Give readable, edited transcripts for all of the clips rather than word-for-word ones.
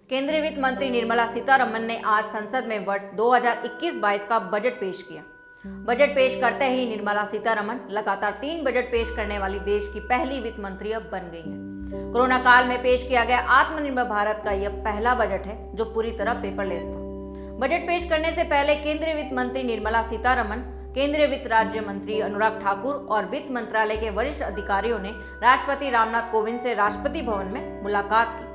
केंद्रीय वित्त मंत्री निर्मला सीतारमण ने आज संसद में वर्ष 2021-22 का बजट पेश किया। बजट पेश करते ही निर्मला सीतारमण लगातार 3 बजट पेश करने वाली देश की पहली वित्त मंत्री अब बन गई हैं। कोरोना काल में पेश किया गया आत्मनिर्भर भारत का यह पहला बजट है जो पूरी तरह पेपरलेस था। बजट पेश करने से पहले केंद्रीय वित्त मंत्री निर्मला सीतारमण, केंद्रीय वित्त राज्य मंत्री अनुराग ठाकुर और वित्त मंत्रालय के वरिष्ठ अधिकारियों ने राष्ट्रपति रामनाथ कोविंद से राष्ट्रपति भवन में मुलाकात की।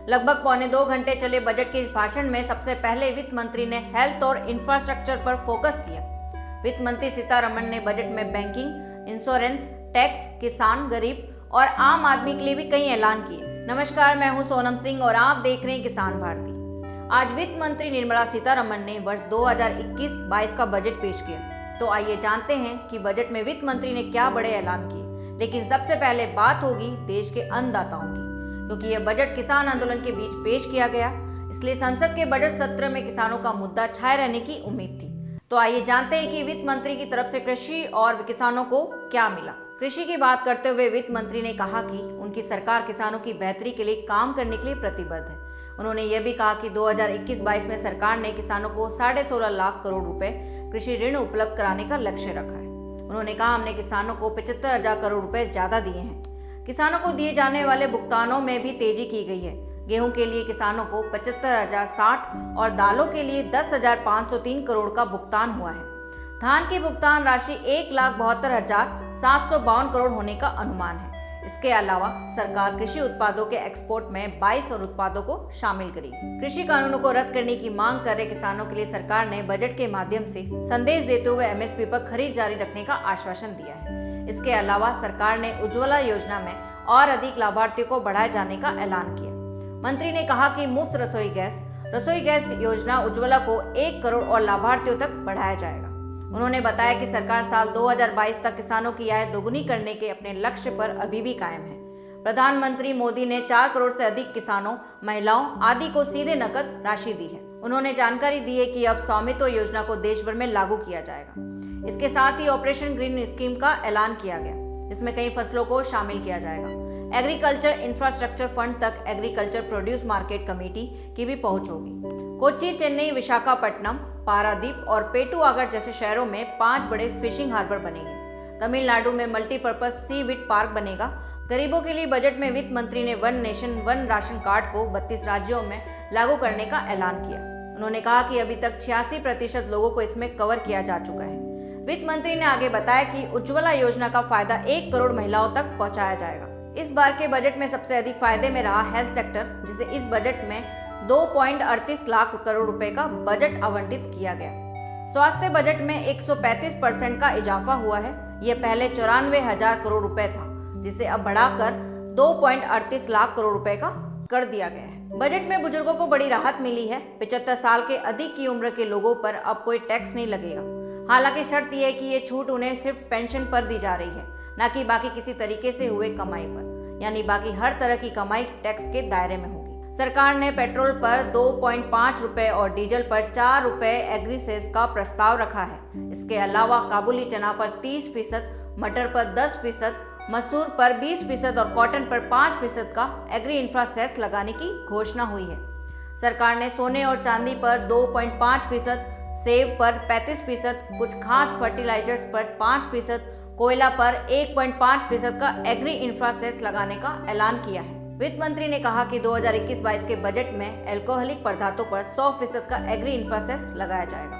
लगभग पौने 2 घंटे चले बजट के इस भाषण में सबसे पहले वित्त मंत्री ने हेल्थ और इंफ्रास्ट्रक्चर पर फोकस किया। वित्त मंत्री सीतारमण ने बजट में बैंकिंग, इंश्योरेंस, टैक्स, किसान, गरीब और आम आदमी के लिए भी कई ऐलान किए। नमस्कार, मैं हूं सोनम सिंह और आप देख रहे हैं किसान भारती। आज वित्त मंत्री निर्मला सीतारमण ने वर्ष 2021-22 का बजट पेश किया। तो आइए जानते हैं कि बजट में वित्त मंत्री ने क्या बड़े ऐलान किए। लेकिन सबसे पहले बात होगी देश के अन्नदाताओं की, क्योंकि यह बजट किसान आंदोलन के बीच पेश किया गया, इसलिए संसद के बजट सत्र में किसानों का मुद्दा छाए रहने की उम्मीद थी। तो आइए जानते हैं कि वित्त मंत्री की तरफ से कृषि और किसानों को क्या मिला। कृषि की बात करते हुए वित्त मंत्री ने कहा कि उनकी सरकार किसानों की बेहतरी के लिए काम करने के लिए प्रतिबद्ध है। उन्होंने यह भी कहा कि 2021-22 में सरकार ने किसानों को 16.5 लाख करोड़ रुपए कृषि ऋण उपलब्ध कराने का लक्ष्य रखा है। उन्होंने कहा, हमने किसानों को 75,000 करोड़ रुपए ज्यादा दिए हैं। किसानों को दिए जाने वाले भुगतानों में भी तेजी की गई है। गेहूं के लिए किसानों को 75,060 और दालों के लिए 10,503 करोड़ का भुगतान हुआ है। धान की भुगतान राशि 1,72,752 करोड़ होने का अनुमान है। इसके अलावा सरकार कृषि उत्पादों के एक्सपोर्ट में 22 और उत्पादों को शामिल करेगी। कृषि कानूनों को रद्द करने की मांग कर रहे किसानों के लिए सरकार ने बजट के माध्यम से संदेश देते हुए एमएसपी पर खरीद जारी रखने का आश्वासन दिया है। इसके अलावा सरकार ने उज्ज्वला योजना में और अधिक लाभार्थियों को बढ़ाए जाने का ऐलान किया। मंत्री ने कहा कि मुफ्त रसोई गैस योजना उज्ज्वला को 1 करोड़ और लाभार्थियों तक बढ़ाया जाएगा। उन्होंने बताया कि सरकार साल 2022 तक किसानों की आय दोगुनी करने के अपने लक्ष्य पर अभी भी कायम है। प्रधानमंत्री मोदी ने 4 करोड़ से अधिक किसानों, महिलाओं आदि को सीधे नकद राशि दी है। उन्होंने जानकारी दी है कि अब स्वामित्व योजना को देश भर में लागू किया जाएगा। इसके साथ ही ऑपरेशन ग्रीन स्कीम का ऐलान किया गया, जिसमें कई फसलों को शामिल किया जाएगा। एग्रीकल्चर इंफ्रास्ट्रक्चर फंड तक एग्रीकल्चर प्रोड्यूस मार्केट कमेटी की भी पहुंच होगी। कोच्चि, चेन्नई, विशाखापट्टनम, पारादीप और पेटुआगढ़ जैसे शहरों में 5 बड़े फिशिंग हार्बर बनेंगे। तमिलनाडु में मल्टीपर्पज सीवीड पार्क बनेगा। गरीबों के लिए बजट में वित्त मंत्री ने one nation one ration card को 32 राज्यों में लागू करने का ऐलान किया। उन्होंने कहा कि अभी तक 86% लोगों को इसमें कवर किया जा चुका है। वित्त मंत्री ने आगे बताया कि उज्ज्वला योजना का फायदा 1 करोड़ महिलाओं तक पहुंचाया जाएगा। इस बार के बजट में सबसे अधिक फायदे में रहा हेल्थ सेक्टर, जिसे इस बजट में 2.38 लाख करोड़ रुपए का बजट आवंटित किया गया। स्वास्थ्य बजट में 135% का इजाफा हुआ है। यह पहले 94,000 करोड़ रुपए था, जिसे अब बढ़ाकर 2.38 लाख करोड़ रुपए का कर दिया गया है। बजट में बुजुर्गों को बड़ी राहत मिली है। 75 साल के अधिक की उम्र के लोगों पर अब कोई टैक्स नहीं लगेगा। हालांकि शर्त यह है कि ये छूट उन्हें सिर्फ पेंशन पर दी जा रही है, न कि बाकी किसी तरीके से हुए कमाई पर, यानी बाकी हर तरह की कमाई टैक्स के दायरे में होगी। सरकार ने पेट्रोल पर 2.5 रुपए और डीजल पर 4 रुपए एग्री सेस का प्रस्ताव रखा है। इसके अलावा काबुली चना पर 30%, मटर पर 10%, मसूर पर 20% और कॉटन पर 5% का एग्री इंफ्रा सेस लगाने की घोषणा हुई है। सरकार ने सोने और चांदी पर 2.5%, सेब पर 35%, कुछ खास फर्टिलाइजर्स पर 5%, कोयला पर 1.5% का एग्री इंफ्रा सेस लगाने का ऐलान किया है। वित्त मंत्री ने कहा कि 2021-22 के बजट में अल्कोहलिक पदार्थों पर 100% का एग्री इंफ्रा सेस लगाया जाएगा।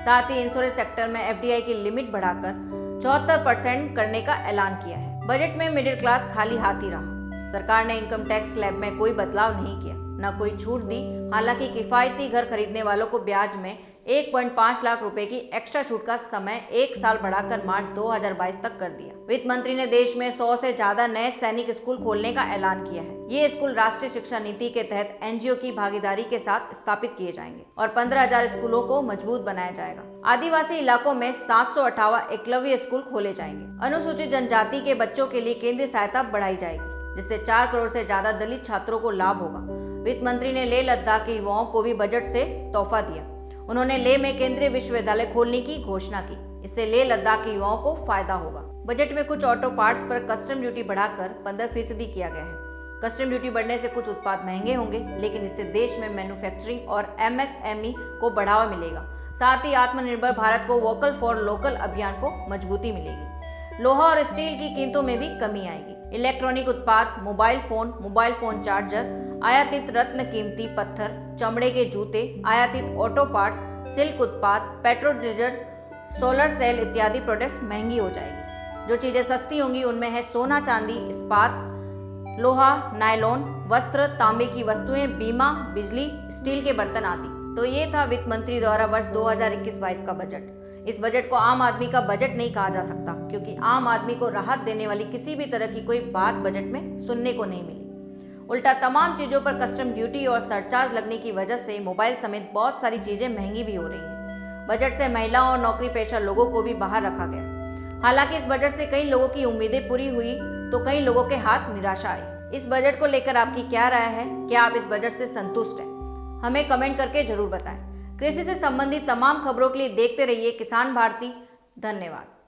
साथ ही इंश्योरेंस सेक्टर में एफडीआई की लिमिट बढ़ाकर 74% करने का ऐलान किया है। बजट में मिडिल क्लास खाली हाथ ही रहा। सरकार ने इनकम टैक्स स्लैब में कोई बदलाव नहीं किया, न कोई छूट दी। हालांकि किफायती घर खरीदने वालों को ब्याज में 1.5 लाख रुपए की एक्स्ट्रा छूट का समय 1 साल बढ़ाकर मार्च 2022 तक कर दिया। वित्त मंत्री ने देश में 100 से ज्यादा नए सैनिक स्कूल खोलने का ऐलान किया है। ये स्कूल राष्ट्रीय शिक्षा नीति के तहत एनजीओ की भागीदारी के साथ स्थापित किए जाएंगे और 15,000 स्कूलों को मजबूत बनाया जाएगा। आदिवासी इलाकों में 758 एकलव्य स्कूल खोले जाएंगे। अनुसूचित जनजाति के बच्चों के लिए केंद्रीय सहायता बढ़ाई जाएगी, जिससे 4 करोड़ से ज्यादा दलित छात्रों को लाभ होगा। वित्त मंत्री ने लेह लद्दाख के युवाओं को भी बजट से तोहफा दिया। उन्होंने लेह में केंद्रीय विश्वविद्यालय खोलने की घोषणा की। इससे लेह लद्दाख के युवाओं को फायदा होगा। बजट में कुछ ऑटो पार्ट्स पर कस्टम ड्यूटी बढ़ाकर 15% किया गया है। कस्टम ड्यूटी बढ़ने से कुछ उत्पाद महंगे होंगे, लेकिन इससे देश में मैन्युफैक्चरिंग और MSME को बढ़ावा मिलेगा। साथ ही आत्मनिर्भर भारत को वोकल फॉर लोकल अभियान को मजबूती मिलेगी। लोहा और स्टील की कीमतों में भी कमी आएगी। इलेक्ट्रॉनिक उत्पाद, मोबाइल फोन चार्जर, आयातित रत्न कीमती पत्थर, चमड़े के जूते, आयातित ऑटो पार्ट्स, सिल्क उत्पाद, पेट्रोल, डीजल, सोलर सेल इत्यादि प्रोडक्ट्स महंगी हो जाएगी। जो चीजें सस्ती होंगी उनमें है सोना, चांदी, इस्पात, लोहा, नायलॉन, वस्त्र, तांबे की वस्तुएं, बीमा, बिजली, स्टील के बर्तन आदि। तो ये था वित्त मंत्री द्वारा वर्ष 2021-22 का बजट। इस बजट को आम आदमी का बजट नहीं कहा जा सकता, क्योंकि आम आदमी को राहत देने वाली किसी भी तरह की कोई बात बजट में सुनने को नहीं मिली। उल्टा तमाम चीजों पर कस्टम ड्यूटी और सरचार्ज लगने की वजह से मोबाइल समेत बहुत सारी चीजें महंगी भी हो रही हैं। बजट से महिलाओं और नौकरी पेशा लोगों को भी बाहर रखा गया। हालांकि इस बजट से कई लोगों की उम्मीदें पूरी हुई तो कई लोगों के हाथ निराशा आई। इस बजट को लेकर आपकी क्या राय है? क्या आप इस बजट से संतुष्ट हैं? हमें कमेंट करके जरूर बताएं। कृषि से संबंधित तमाम खबरों के लिए देखते रहिए किसान भारती। धन्यवाद।